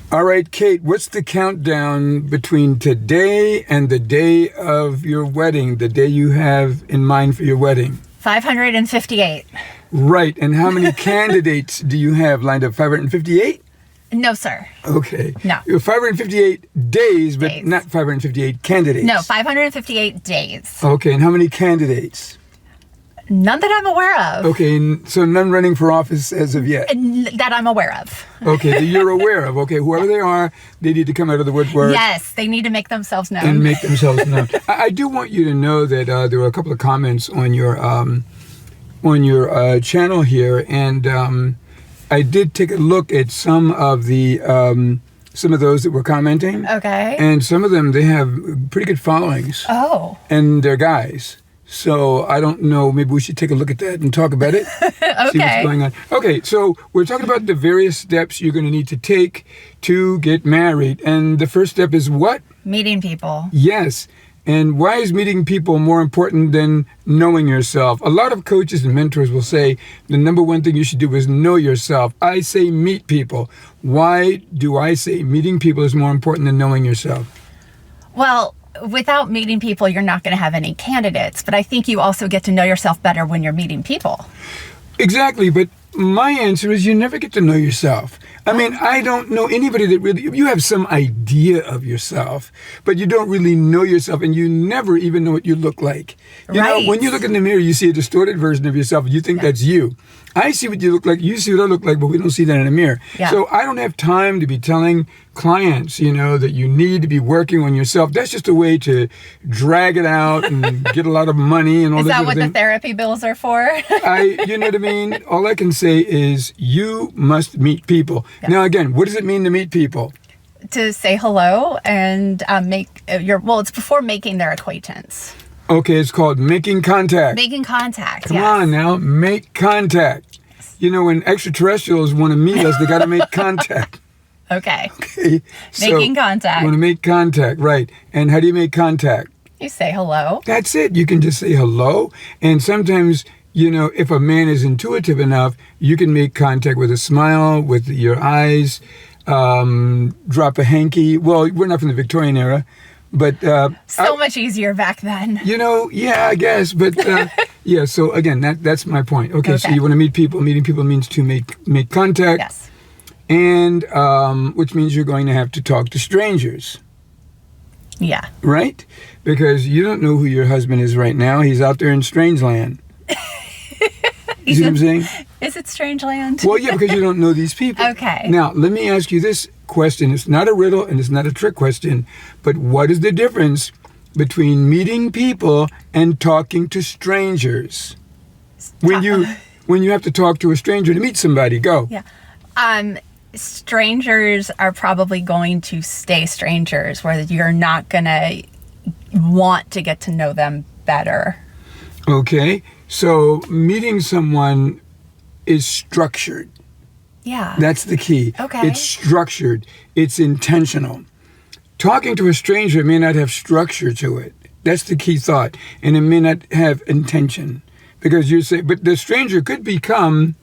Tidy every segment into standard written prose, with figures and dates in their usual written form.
All right, Kate, what's the countdown between today and the day of your wedding, the day you have in mind for your wedding? 558. Right, and how many candidates do you have lined up? 558? No, sir. Okay. No. 558 days, but not 558 candidates. No, 558 days. Okay, and how many candidates? None that I'm aware of. Okay, so none running for office as of yet? That I'm aware of. Okay, that you're aware of. Okay, whoever they are, they need to come out of the woodwork. Yes, they need to make themselves known. And make themselves known. I do want you to know that there were a couple of comments on your channel here, and I did take a look at some of those that were commenting. Okay. And some of them, they have pretty good followings. Oh. And they're guys. So I don't know, maybe we should take a look at that and talk about it. Okay. See what's going on. Okay, so we're talking about the various steps you're going to need to take to get married. And the first step is what? Meeting people. Yes. And why is meeting people more important than knowing yourself? A lot of coaches and mentors will say the number one thing you should do is know yourself. I say meet people. Why do I say meeting people is more important than knowing yourself? Well, without meeting people, you're not going to have any candidates. But I think you also get to know yourself better when you're meeting people. Exactly. But my answer is you never get to know yourself. I mean, I don't know anybody that really, you have some idea of yourself, but you don't really know yourself, and you never even know what you look like. You know, when you look in the mirror, you see a distorted version of yourself, and you think that's you. I see what you look like, you see what I look like, but we don't see that in the mirror. Yeah. So I don't have time to be telling clients, you know, that you need to be working on yourself. That's just a way to drag it out and get a lot of money and all that. Is that what the therapy bills are for? You know what I mean? All I can say is you must meet people. Yeah. Now, again, what does it mean to meet people? To say hello and it's before making their acquaintance. Okay, it's called making contact. Making contact, Come on now, make contact. You know, when extraterrestrials want to meet us, they got to make contact. Okay. Okay. Making contact. Want to make contact, right. And how do you make contact? You say hello. That's it. You can just say hello. And sometimes, you know, if a man is intuitive enough, you can make contact with a smile, with your eyes, drop a hanky. Well, we're not from the Victorian era, but... much easier back then. You know, yeah, I guess. But, yeah, so again, that's my point. Okay, so you want to meet people. Meeting people means to make contact. Yes. And which means you're going to have to talk to strangers. Yeah. Right? Because you don't know who your husband is right now. He's out there in strange land. You see what I'm saying? Is it strange land? Well, yeah, because you don't know these people. Okay. Now, let me ask you this question. It's not a riddle and it's not a trick question, but what is the difference between meeting people and talking to strangers? When you have to talk to a stranger to meet somebody, go. Yeah. Strangers are probably going to stay strangers, where you're not going to want to get to know them better. Okay. So meeting someone is structured. Yeah. That's the key. Okay. It's structured. It's intentional. Talking to a stranger may not have structure to it. That's the key thought. And it may not have intention. Because you're saying, but the stranger could become,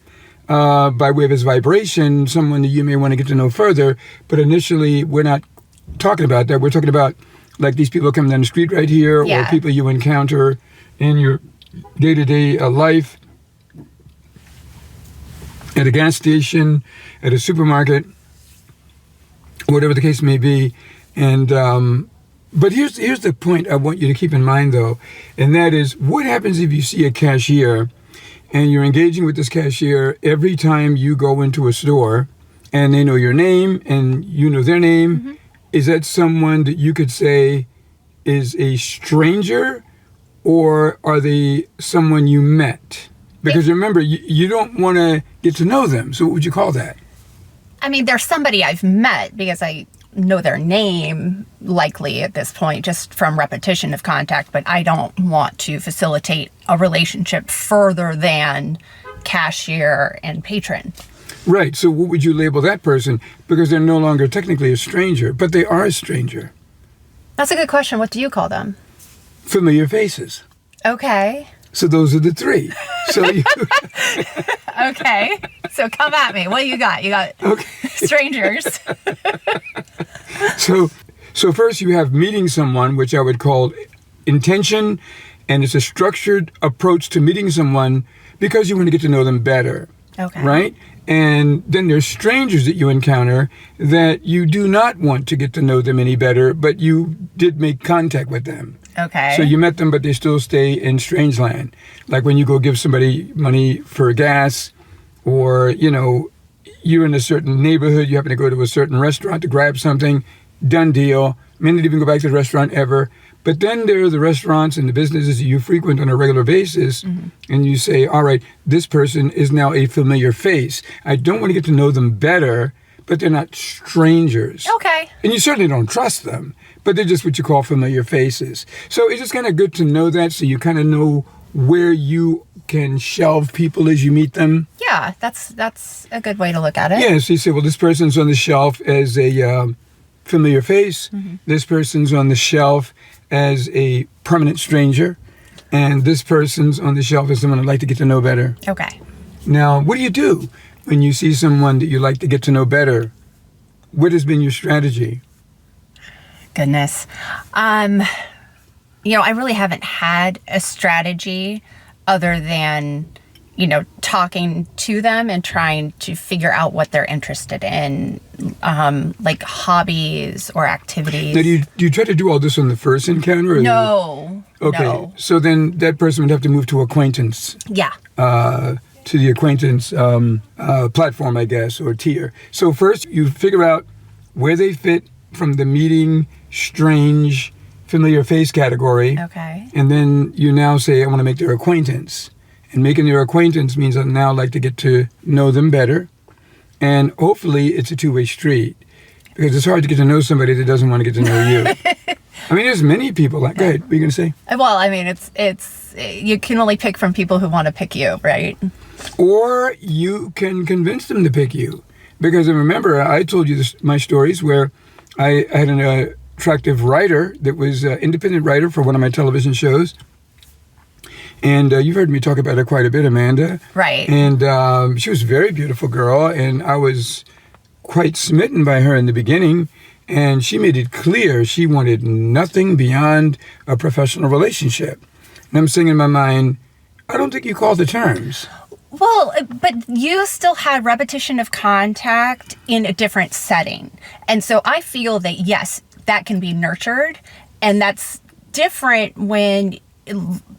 by way of his vibration, someone that you may want to get to know further. But initially, we're not talking about that. We're talking about like these people coming down the street right here, or people you encounter in your day-to-day life, at a gas station, at a supermarket, whatever the case may be. And but here's the point I want you to keep in mind, though, and that is, what happens if you see a cashier and you're engaging with this cashier every time you go into a store, and they know your name and you know their name? Mm-hmm. Is that someone that you could say is a stranger, or are they someone you met? Because remember, you don't want to get to know them. So what would you call that? I mean, they're somebody I've met because I know their name, likely at this point, just from repetition of contact. But I don't want to facilitate a relationship further than cashier and patron. Right. So what would you label that person? Because they're no longer technically a stranger, but they are a stranger. That's a good question. What do you call them? Familiar faces. Okay. So those are the three. So you, Okay. So come at me. What you got? You got strangers. so first you have meeting someone, which I would call intention, and it's a structured approach to meeting someone because you want to get to know them better. Okay. Right? And then there's strangers that you encounter that you do not want to get to know them any better, but you did make contact with them. Okay. So you met them, but they still stay in strange land. Like when you go give somebody money for gas, or, you're in a certain neighborhood, you happen to go to a certain restaurant to grab something, done deal. May not even go back to the restaurant ever. But then there are the restaurants and the businesses that you frequent on a regular basis, and you say, all right, this person is now a familiar face. I don't want to get to know them better, but they're not strangers. Okay. And you certainly don't trust them, but they're just what you call familiar faces. So it's just kind of good to know that, so you kind of know where you can shelve people as you meet them. Yeah, that's a good way to look at it. Yeah, so you say, well, this person's on the shelf as a familiar face. This person's on the shelf as a permanent stranger. And this person's on the shelf as someone I'd like to get to know better. Okay. Now, what do you do when you see someone that you'd like to get to know better? What has been your strategy? Goodness. I really haven't had a strategy other than, talking to them and trying to figure out what they're interested in, like hobbies or activities. Now, do you try to do all this on the first encounter? Or No. Okay. No. So then that person would have to move to acquaintance. Yeah. To the acquaintance platform, I guess, or tier. So first you figure out where they fit from the meeting, strange, familiar face category. Okay. And then you now say, I want to make their acquaintance. And making their acquaintance means I'd now like to get to know them better. And hopefully it's a two-way street. Because it's hard to get to know somebody that doesn't want to get to know you. I mean, there's many people like, go ahead, what are you going to say? Well, I mean, it's you can only pick from people who want to pick you, right? Or you can convince them to pick you. Because remember, I told you my stories where I had an attractive writer that was an independent writer for one of my television shows. And you've heard me talk about her quite a bit, Amanda. Right. And she was a very beautiful girl, and I was quite smitten by her in the beginning. And she made it clear she wanted nothing beyond a professional relationship. And I'm saying in my mind, I don't think you call the terms. Well, but you still had repetition of contact in a different setting. And so I feel that, yes, that can be nurtured. And that's different when,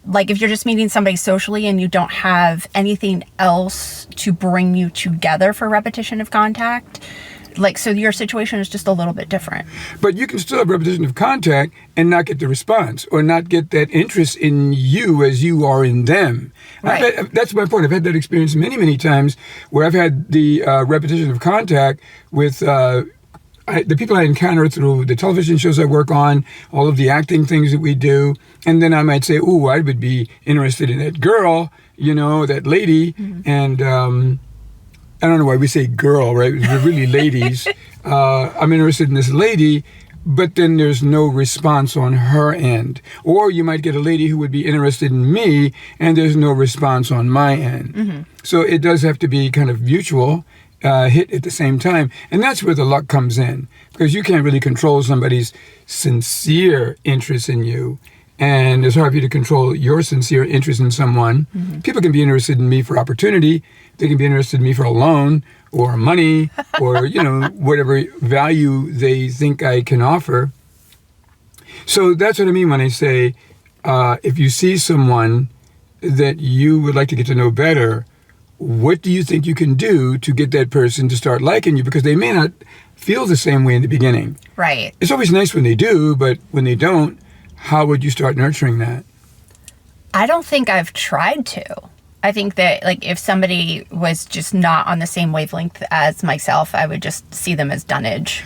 like, if you're just meeting somebody socially and you don't have anything else to bring you together for repetition of contact. Like, so your situation is just a little bit different. But you can still have repetition of contact and not get the response or not get that interest in you as you are in them. Right. That's my point. I've had that experience many, many times where I've had the repetition of contact with the people I encounter through the television shows I work on, all of the acting things that we do. And then I might say, ooh, I would be interested in that girl, that lady. Mm-hmm. And I don't know why we say girl, right? We're really ladies. I'm interested in this lady, but then there's no response on her end. Or you might get a lady who would be interested in me, and there's no response on my end. Mm-hmm. So it does have to be kind of mutual, hit at the same time. And that's where the luck comes in, because you can't really control somebody's sincere interest in you. And it's hard for you to control your sincere interest in someone. Mm-hmm. People can be interested in me for opportunity. They can be interested in me for a loan or money or, whatever value they think I can offer. So that's what I mean when I say, if you see someone that you would like to get to know better, what do you think you can do to get that person to start liking you? Because they may not feel the same way in the beginning. Right. It's always nice when they do, but when they don't, how would you start nurturing that? I don't think I've tried to. I think that, like, if somebody was just not on the same wavelength as myself, I would just see them as dunnage.